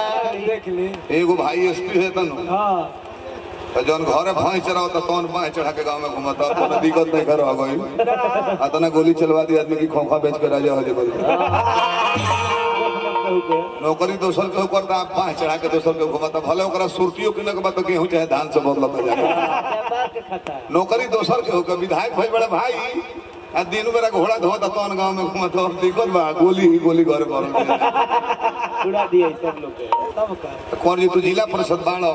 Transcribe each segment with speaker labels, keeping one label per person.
Speaker 1: देख ली
Speaker 2: एगो भाई एसपी है तनु
Speaker 1: हाँ
Speaker 2: तो जौन घरे भैंस चराओ तो तौन भैंस चढ़ा के गांव में घुमाता तो दिक्कत नहीं कर गई अतना गोली चलवा दी आदमी की खोखा बेच के राजा हो जाए नौकरी दोसर के करता भैंस चढ़ा के दोसर के घुमाता भले ओकरा सुरतियों के न बात गेहूं चाहे धान से बदलता जाके नौकरी दोसर के होकर विधायक भाई बड़े भाई आ दिन मेरा घोड़ा धोता तौन गांव में घुमाता दिक्कत बा गोली ही गोली घर पर
Speaker 1: उड़ा दिए सब लोग के तब का
Speaker 2: कौन जी तू जिला परिषद बाड़ो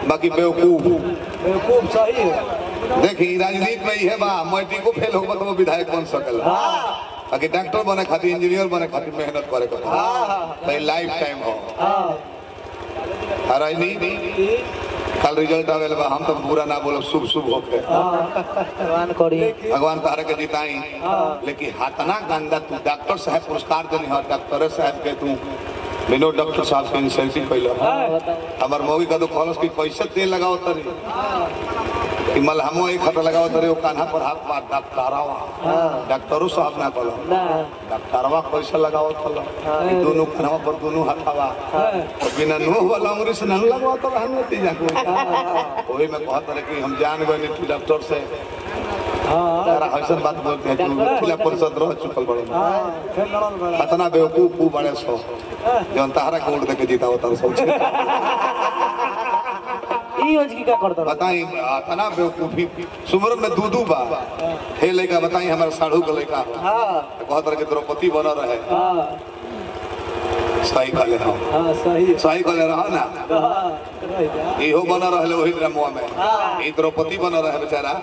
Speaker 2: बाकी बेवकूफ
Speaker 1: बेवकूफ सही है।
Speaker 2: देखी राजनीति में ये बा मैट्रिको फेल होगा तो वो विधायक बन सकला बाकी डॉक्टर बने खातिर इंजीनियर बने खातिर मेहनत करे के लाइफ टाइम हो राजनीति कल रिजल्ट आवेल बा हम तो पूरा ना बोलब शुभ शुभ होके
Speaker 1: भगवान करी
Speaker 2: भगवान तारे के जिताई लेकिन हाथना गंदा तू डॉक्टर साहब पुरस्कार देनी हो डॉक्टर साहब के तू बिनो डॉक्टर साहब के इंसेंटिव कैला हमार मौगी का तो कहलस कि कैसे तेल लगाओ तरी कि मलहमो एक खत लगाओ तरी वो कान्हा पर हाथ मार डॉक्टरवा डॉक्टरों साहब ना कहलो डॉक्टरवा कैसे लगाओ तलो दोनों कान्हा पर दोनों हाथवा बिना नुह वाला उंगली से न लगाओ तो हम नहीं जाको ओही में कहत रहे कि हम जान गए नहीं डॉक्टर से तारा हसन बात बोलते हैं तू जिला परिषद रह चुकल बड़े अतना बेवकूफ तू बड़े सो जौन तारा के वोट देके जीता होता सोच
Speaker 1: ई आज की क्या करता
Speaker 2: बताई अतना बेवकूफी सुमरन में दूधू बा हे लइका बताई हमारा साढ़ू के लइका हां कहत रहे कि द्रौपदी बन रहे हां सही कहले हो
Speaker 1: हां सही
Speaker 2: कहले रहा ना इहो बना रहले वही ड्रामा में ई द्रौपदी बना रहे बेचारा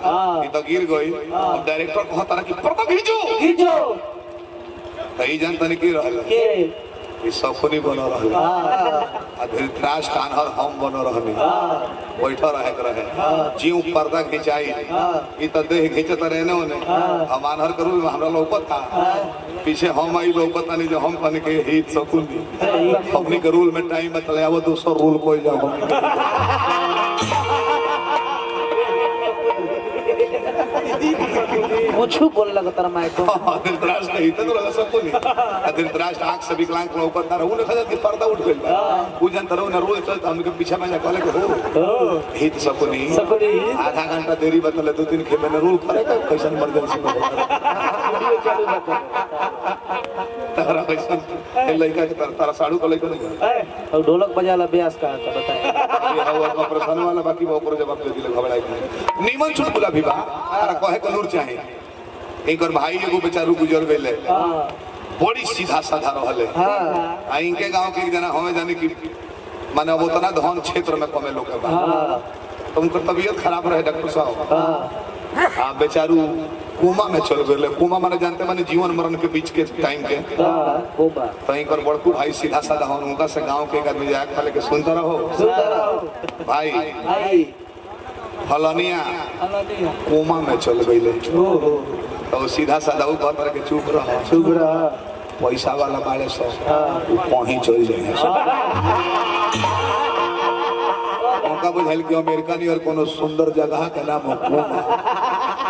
Speaker 2: ई तो गिर गई अब डायरेक्टर कहत रहा कि पर्दा खींचो कई जन तनी की रहले
Speaker 1: के
Speaker 2: ई सफरी बना रहले आ धृतराज कान्हर हम बना रहनी बैठा रहे जीव पर्दा खिंचाई ई तो देह खींचत रहे ने ओने हम आनहर करू हमरा लौकत था पीछे हम आई लौकत नहीं जो हम कन के हित सकुन दी अपनी के रूल में टाइम में चले आवो दूसरा रूल कोई जाओ
Speaker 1: कुछ बोलने लगा तेरा माइक को
Speaker 2: धृतराज के हित तो लगा सकुन धृतराज आंख से विकलांग लौकत था रहू ने खजा कि पर्दा उठ गइल उ जन तरह ने रोज चलता हमके पीछे में कहले के हो हित सकुनी आधा घंटा देरी बतले 2-3 खेमे ने रूल करे का कैसन इमरजेंसी में
Speaker 1: वीडियो चालू रखो
Speaker 2: तारा कैसन ए लइका के तारा साड़ू को लइका नहीं
Speaker 1: और ढोलक बजाला ब्यास का था बताए
Speaker 2: ये हवा का प्रश्न वाला बाकी वो ओकरो जवाब दे दिले घबराई नीमन चुटकुला भी बा तारा कहे के लूर चाहे इनकर भाई एगो बेचारू गुजर गइले बड़ी सीधा साधा रहले आ इनके गांव के एक जना हमें जाने की माने वो तना धन क्षेत्र में कमे लोग बा तो उनकर तबीयत खराब रहे डॉक्टर साहब आ बेचारू कोमा में चल गए कोमा माने जानते माने जीवन मरण के बीच के टाइम के
Speaker 1: कोमा
Speaker 2: तो इनकर बड़कू भाई सीधा साधा हो उनका से गांव के एक आदमी जाके खाले के सुनता रहो भाई फलानिया कोमा में चल गईले तो सीधा साधा वो कहता के चुप रह पैसा वाला बाड़े सो वहीं चल जाए मौका बुझल कि अमेरिका नहीं और कोनो सुंदर जगह के नाम हो कोमा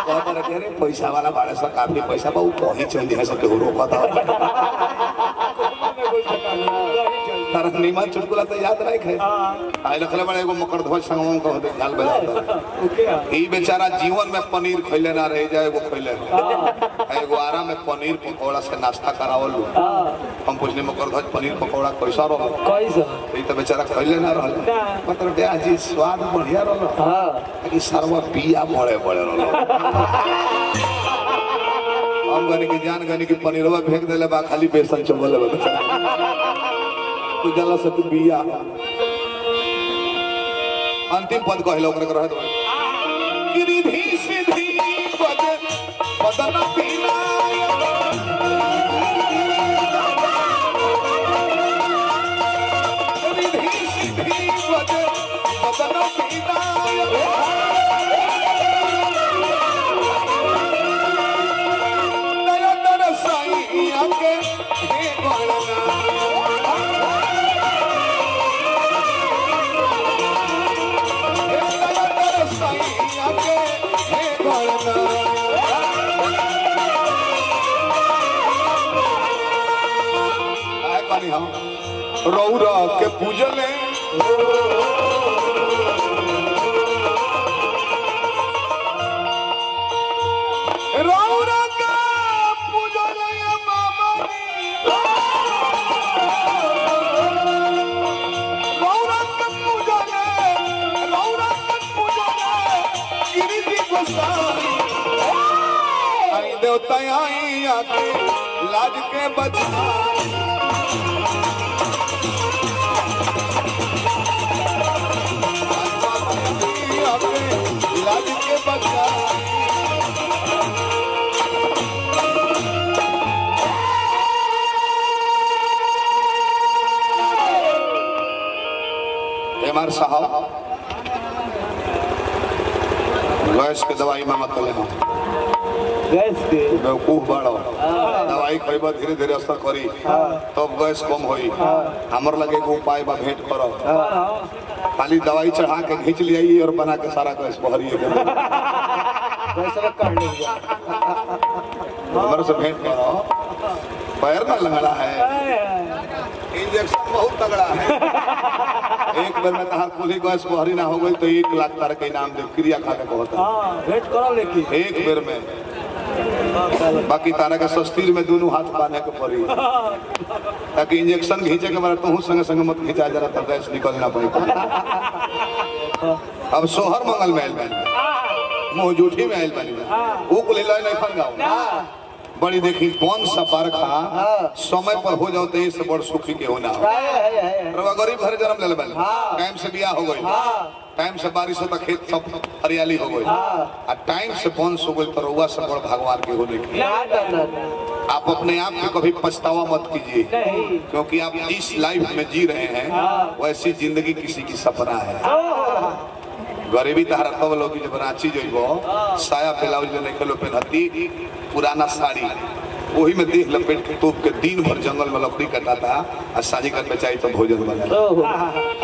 Speaker 2: कहता रहे अरे पैसा वाला बाड़े सो काफी पैसा बा वहीं चल जाए सब के रोकता तारा नीमन चुटकुला तो याद नहीं है आई रखले बड़े एगो मकरध्वज संगमों को ढाल बजाता ई बेचारा जीवन में पनीर खइले ना रह जाए एगो खइले एगो आरा में पनीर पकौड़ा से नाश्ता करावल हम पूछने मकरध्वज पनीर पकौड़ा कैसा रहो
Speaker 1: कैसा
Speaker 2: ई तो बेचारा खइले ना रहल मतलब दे जी स्वाद बढ़िया रहल हां कि सरवा पिया बड़े बड़े रहल हम गनी के जान गनी के पनीरवा फेंक देले बा खाली बेसन चबले बा तू जला से तू बिया अंतिम पद कहलो ओकरे रहे तो गिरिधी सिद्धि पद पदन पीना गिरिधी सिद्धि पद पदन पीना नया नर साईं आके हे बोलना रौरा के पूजले रौरा के पूजले बाबा रौरा के पूजले गिरिजी गोसाई आई देवता आई आके लाज के बचा लाज के बचा एमआर साहब गैस के दवाई में मत लेना
Speaker 1: गैस के
Speaker 2: बेवकूफ बड़ो दवाई खइबा धीरे धीरे असर करी तब गैस कम होई हमर लगे को उपाय बा भेंट करो खाली दवाई चढ़ा के खींच लियाई और बना के सारा गैस बहरिए के
Speaker 1: गैस रख कर लीजिए
Speaker 2: हमर से भेंट करो पैर में लगड़ा है इंजेक्शन बहुत तगड़ा है एक बार में कहा पूरी गैस बहरी ना हो गई तो 1 लाख तार के इनाम दे क्रिया खा के कहता
Speaker 1: हां भेंट करो लेकिन
Speaker 2: एक बेर में बाकी तारा के सस्तीर में दोनों हाथ बांधे के पड़ी ताकि इंजेक्शन खींचे के बाद तू संग संग मत खींचा जरा तब गैस निकलना पड़ी अब सोहर मंगल में आयल बानी मुंह जूठी में आयल बानी वो को ले नहीं फंगाओ बड़ी देखी कौन सा बरखा समय पर हो जाओ तो इससे बड़ सुखी के होना गरीब घर जन्म ले बानी टाइम से बियाह हो गई टाइम से बारिश होता खेत सब हरियाली हो गई और टाइम से बंस हो गई तो रउआ से बड़ भगवान के होने की आप अपने आप में कभी पछतावा मत कीजिए क्योंकि आप जिस लाइफ में जी रहे हैं वैसी जिंदगी किसी की सपना है गरीबी तहरा तब लोग जब रांची जो साया ब्लाउज नहीं खेलो पहनती पुराना साड़ी वही में देख लपेट के तोप के दिन भर जंगल में लकड़ी कटाता और साझी कर बेचाई तो भोजन बना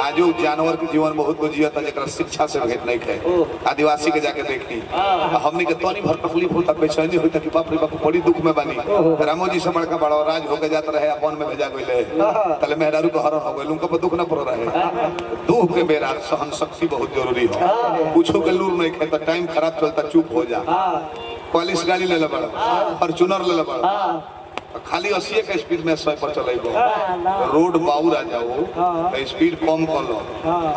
Speaker 2: आज जानवर के जीवन बहुत को जिया था जरा शिक्षा से भेंट नहीं खे आदिवासी के जाके देखी हमने के तनी भर तकलीफ होता बेचैनी होता कि बाप रे बाप बड़ी दुख में बनी रामो जी से बड़का बड़ा राज होके जाता रहे अपन में भेजा गई तले मेहरारू को हरण हो गए उनका दुख न पड़ रहे दुख के बेरा सहन शक्ति बहुत जरूरी हो पूछो के लूर नहीं खे तो टाइम खराब चलता चुप हो जा पॉलिश गाड़ी ले बड़ा फॉर्च्यूनर ले बड़ा खाली 80 के स्पीड में 100 पर चलेगो रोड बाउर आ जाओ तो स्पीड कम कर लो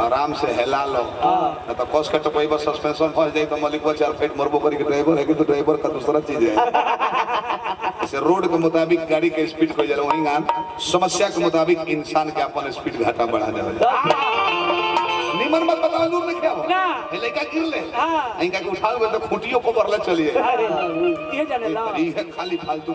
Speaker 2: आराम से हिला लो ना तो कस के टपई बस सस्पेंशन फंस जाए तो मालिक 4 फीट मरबो करी के ड्राइवर है कि तो ड्राइवर का दूसरा चीज है इसे रोड के मुताबिक गाड़ी के स्पीड को जरा वही समस्या के मुताबिक इंसान के अपन स्पीड घाटा बढ़ा दे निमन मत बताओ दूर नहीं क्या ना लड़का गिर ले इनका के उठाओ तो खूंटियों को बरले चलिए ये जाने ला ये खाली फालतू